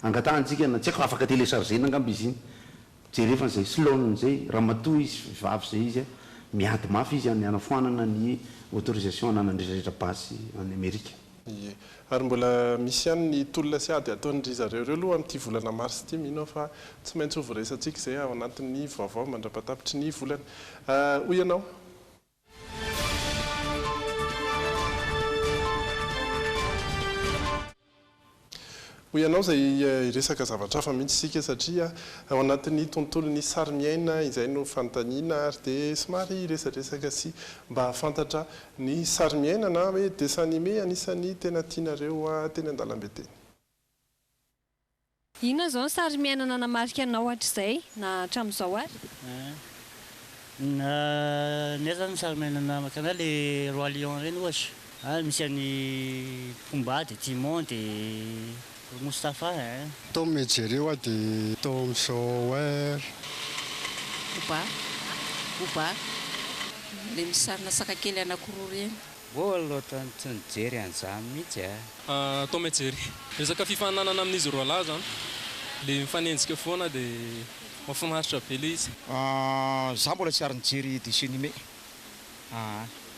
angatahantsika na tsy haiko afaka téléchargena angamba izy iny jerefa izay Sloan zay ramatoa izy vavy zay izy miady mafy izy any anafoanana ny autorisation ananandrehetra basy any Amerika. Ary mbola misy ihany ny tolona sy ady ataon'ry zareo ireo aloha amin'ity volana mars ity mino fa tsy maintsy ho voresantsika izay ao anatin'ny vaovao mandrapatapitry ny volana. Hoy ianao? Hoy ianao izay resaka zavatra hafa mihitsy isika satria ao anatin'ny tontolon'ny sary miaina izay no fanontaniana ary dia somary resaresaka sy mba hafantatra ny sary miaina na hoe dessin animé anisan'ny tena tianareo teny an-dalambe teny. Inona izao ny sary miaina nanamarika anao hatr'izay na hatramin'izao ary? Nefa ny sary miaina nanamarika anao ilay Roi Lion ireny ohatra. Misy an'ny Pumba dia Timon dia Moustapha. Tom et Jerry dia Tom Sawyer. Pumba. Le misy sarina saka kely anankiroa ireny. Loatra tsy nijery an'izany mihitsy. Tom et Jerry. Resaka fifananana amin'izy roa lahy zany. Le mifanenjika foana dia mahafinaritra be ilay izy. Za mbola tsy ary nijery dessin animé.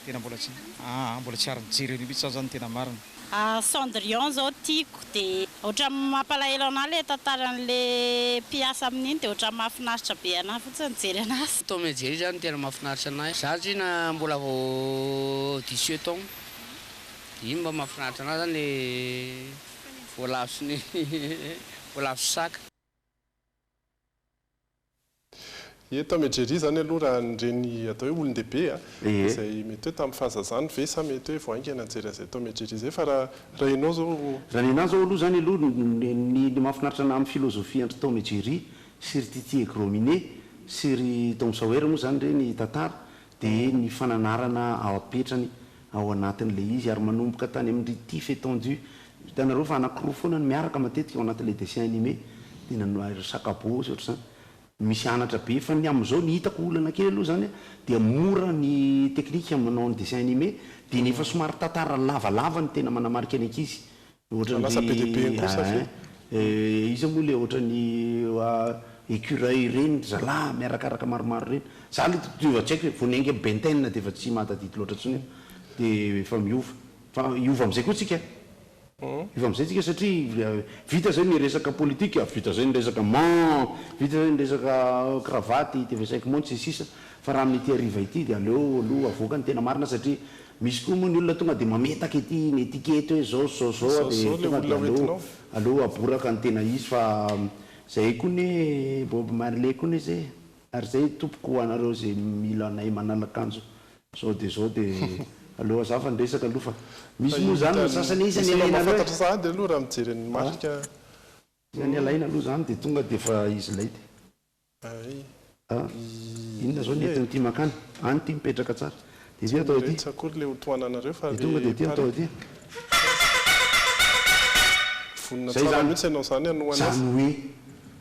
Tena mbola tsy ary nijery mihitsy zany tena marina. Cendrillon zao tiako dia ohatra mampalahelo anahy ilay tantaran'ilay mpiasa amin'iny dia ohatra mahafinaritra be anahy fotsiny nijery anazy. Tom et Jerry zany tena mahafinaritra anahy. Za na mbola vao 17 ans. Iny mba mahafinaritra anahy zany le voalavo sy saka. Tom et Jerry zany aloha raha nireny atao hoe olon-dehibe izay mety hoe tamin'ny fahazazany ve sa mety hoe voaingana nijery an'izay Tom et Jerry zay fa raha ianao zao raha ny anahy zao aloha zany aloha ny mahafinaritra anahy amin'ny filozofia andry Tom et Jerry sy ry Titi et Gros Minet sy ry Tom Sawyer moa zany ireny tantara dia ny fananarana ao apetrany ao anatin'ilay izy ary manomboka tany amin'ny tif étendu hitanareo fa anankiroa foana ny miaraka matetika ao anatin'ilay dessin animé dia sakabo sy ohatr'izany misy anatra be fa ny amin'izao ny hitako olana kely aloha zany dia mora ny teknika manao ny dessin animé dia nefa somary tantara lavalava ny tena manamarika ny ankizy izy moa le ohatrany écureuil reny zalahy miarakaraka maromaro reny za le totiovatsaiko vonaingy benten dia efa tsy mahatadidy loatra tsony dia efa miova fa iova amin'izay koa tsika iova amin'izay tsika satria vita zay ny resaka politika vita zay ny resaka vita zay ny resaka cravaty TV5 Monde sy sisa fa raha amin'ity hariva ity dia aleo aloha avoaka ny tena marina satria misy koa moa ny olona tonga dia mametaka ity ny etikety hoe zao dia tonga dia aleo aboraka ny tena izy fa zay koa ny Bob Marley koa ny zay ary zay tompoko anareo zay mila anay manalakanjo zao dia aloha za fa ndresaka aloha fa misy moa zany ny sasany isany alaina mahafantatra sahady aloha raha mijery ny marika isany alaina aloha zany dia tonga dia fa izy lay inona zao ny entin'ity makany any ty mipetraka tsara dia ty atao ity tsakory le hotoananareo fa tonga dia ty atao ity vonina tsara mihitsy ianao zany anoana zany hoe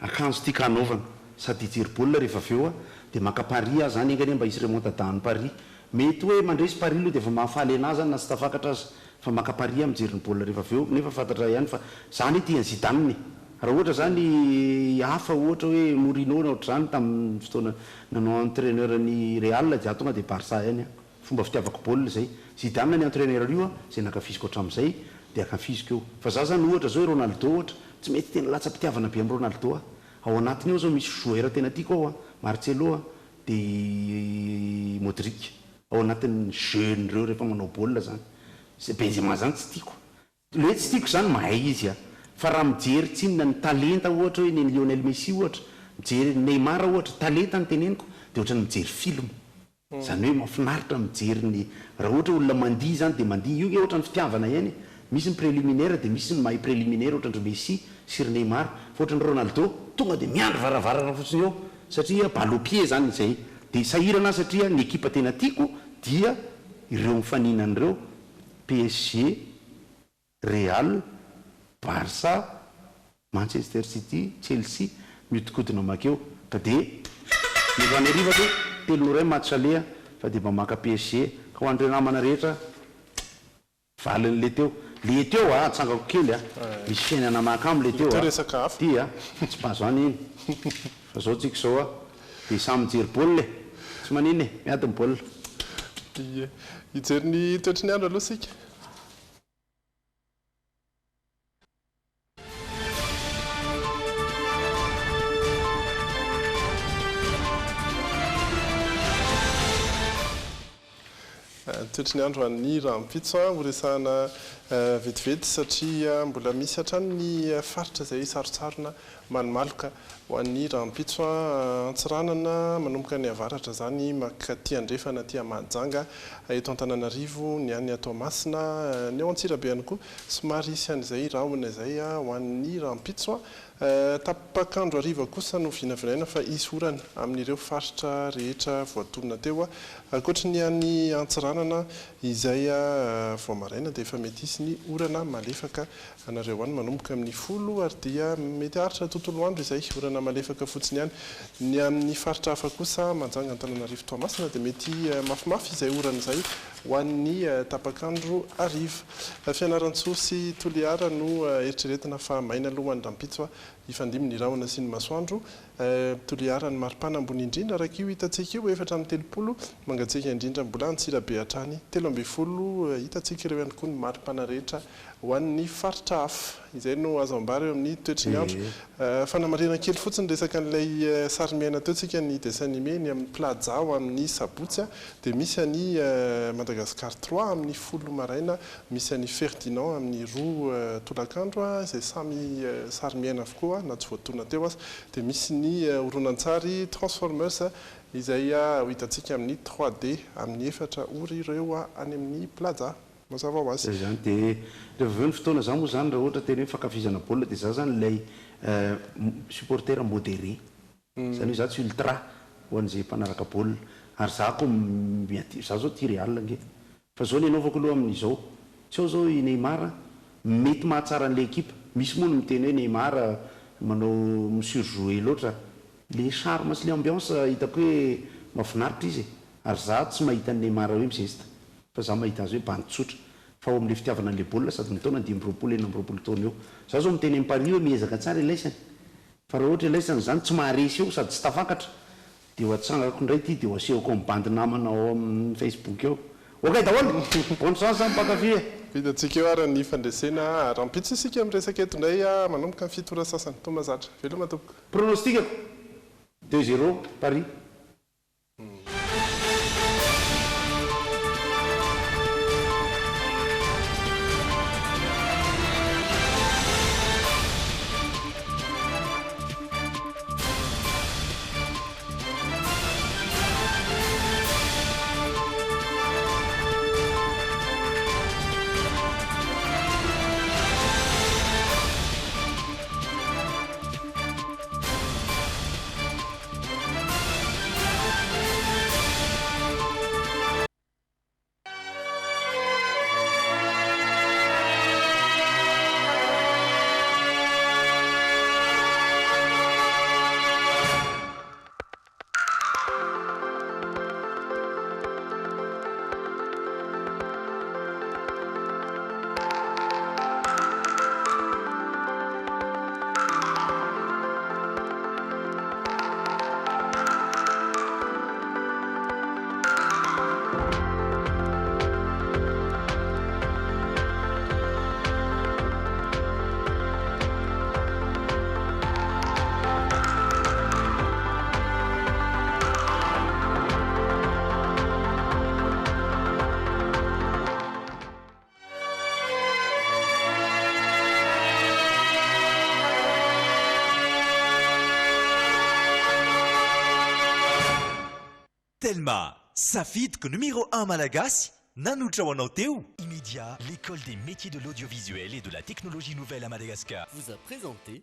akanjo tia kanaovana sady hijery baolina rehefa avy eo dia maka Paris aho zany engany mba hisy remonta-dany Paris mety hoe mandresy Paris aloha dia efa mahafaly anazy zany na tsy tafakatra azy fa maka Paris mijery ny baolina rehefa avy eo nefa fantatra ihany fa zany tia ny Zidane raha ohatra zany hafa ohatra hoe Mourinho na ohatra zany tamin'ny fotoana nanao entraîneur ny Real dia tonga dia Barça ihany fomba fitiavako baolina zay Zidane ny entraîneur io zay nakafiziko hatramin'izay dia akafiziko eo fa za zany ohatra zao Ronaldo ohatra tsy mety tena latsa-pitiavana be amin'ny Ronaldo ao anatiny eo zao misy joueur tena tiako ao Marcelo dia Modric ao anatin'ny jeune reo rehefa manao baolina zany Benzema zany tsy tiako le tsy tiako zany mahay izy fa raha mijery tsinona ny talenta ohatra hoe ny Lionel Messi ohatra mijery Neymar ohatra talenta ny teneniko dia ohatra ny mijery film zany hoe mahafinaritra mijery ny raha ohatra olona mandihy zany dia mandihy io ohatra ny fitiavana ihany misy ny préliminaire dia misy ny mahay préliminaire ohatra ny Messi sy Neymar fa ohatra ny Ronaldo tonga dia miandry varavarana fotsiny eo satria ballot-pied zany izay dia sahirana satria ny ekipa tena tiako dia ireo mifaninan'ireo PSG Real Barça Manchester City Chelsea miodikodina makeo ka dia nefa ny ariva dia teloray match aller fa dia mba maka PSG ka ho andreo namana rehetra valin'le teo le teo tsangako kely misy fiainana makamo le teo ty tsy pazo any iny fa zao tsika zao dia samy mijery baolina tsy maniny miady ny baolina hijery ny toetry ny andro aloha sika toetry ny andro any raha mipitso horesahana vetivety satria mbola misy hatrany ny faritra izay sarotsarona malomaloka ho an'ny raha mipitso antsiranana manomboka ny avaratra zany makaty andrefana ty Mahajanga eto Antananarivo ny any Toamasina ny ao Antsirabe ihany koa somary isy an'izay rahona izay ho an'ny raha mipitso tapakandro ariva kosa no vinavinaina fa isy orana amin'ireo faritra rehetra voatonona teo ankoatra ny any Antsiranana izay voamaraina dia efa mety isy ny orana malefaka anareo any manomboka amin'ny 10 ary dia mety aritra tontolo andro izay orana malefaka fotsiny ihany ny amin'ny faritra hafa kosa Mahajanga Antananarivo Toamasina dia mety mafimafy izay orana izay ho an'ny tapakandro ariva Fianaratsoa sy Toliara no eritreretina fa maina alohan'ny rampitso ifandimy ny rahona sy ny masoandro Toliara ny maripana ambony indrindra araka io hitantsika io efatra amin'ny 30 mangatsika indrindra mbola Antsirabe hatrany 13 hitantsika ireo ihany koa ny maripana rehetra ho an'ny faritra hafa izay no azo ambara eo amin'ny toetry ny andro fanamarena kely fotsiny resaka an'ilay sary miaina teotsika ny dessin animé ny amin'ny Plaza ho amin'ny Sabotsy dia misy any Madagascar 3 amin'ny 10 maraina misy any Ferdinand amin'ny 2 tolakandro izay samy sary miaina avokoa na tsy voatona teo azy dia misy ny horonantsary Transformers izay hitantsika amin'ny 3D amin'ny 4 ora ireo any amin'ny Plaza mazava ho azy zany dia rehefa avy ny fotoana zany moa zany raha ohatra tena hoe fankafizana baolina dia za zany ilay supporter modéré zany hoe za tsy ultra ho an'izay mpanaraka baolina ary za koa za zao tia Real nge fa zao ny anaovako aloha amin'izao tsy ao zao i Neymar mety mahatsara an'ilay ekipa misy moa no miteny hoe Neymar manao surjouer loatra le charme sy le ambiance hitako hoe mahafinaritra izy ary za tsy mahita ny Neymar hoe mizesta fa za mahita azy hoe banditsotra fa ao amin'le fitiavana an'le baolina sady mitona 10 taona eo za zao miteny Paris hoe miezaka tsara ilaisany fa raha ohatra ilaisany zany tsy maharesy eo sady tsy tafakatra dia ho atsangako indray ty dia ho asehoko amin'ny bandy namana ao amin'ny Facebook eo okay daholo bonne chance zany mpakafy vitantsika eo ary ny fandresena rampitsa isika amin'ny resaka eto indray manomboka ny fitora sasany to mazatra veloma tompoko pronostikako 2-0 Paris. Telma, safidiko numéro 1 malagasy, nanotra ho anao teo. Immédiat, l'école des métiers de l'audiovisuel et de la technologie nouvelle à Madagascar vous a présenté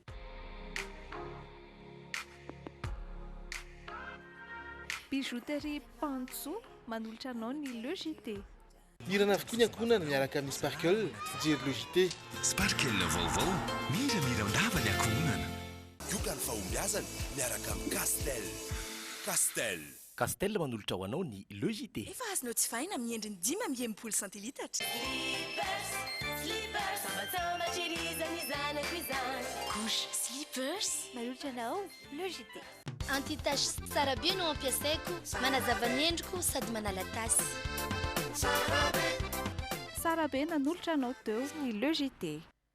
Bijouterie Pantso manolotra anao ny logité. Irana avokoa ankonana miaraka amin'ny Sparkle, fijery logité. Sparkle vaovao, miramira ndava ny ankonana. Yoga ny fahombiazana miaraka amin'ny Castel. Castel manolotra ho anao ny logité. Efa azonao tsy fahina amin'ny endriny 5 centilitatra. Slippers, sambatsambatririzana izanako izany. Couche slippers, manolotra anao logité. Anti-tache tsara be no ampiasaiko, manazava ny endriko sady manala tasy. Tsara be nanolotra anao teo ny logité.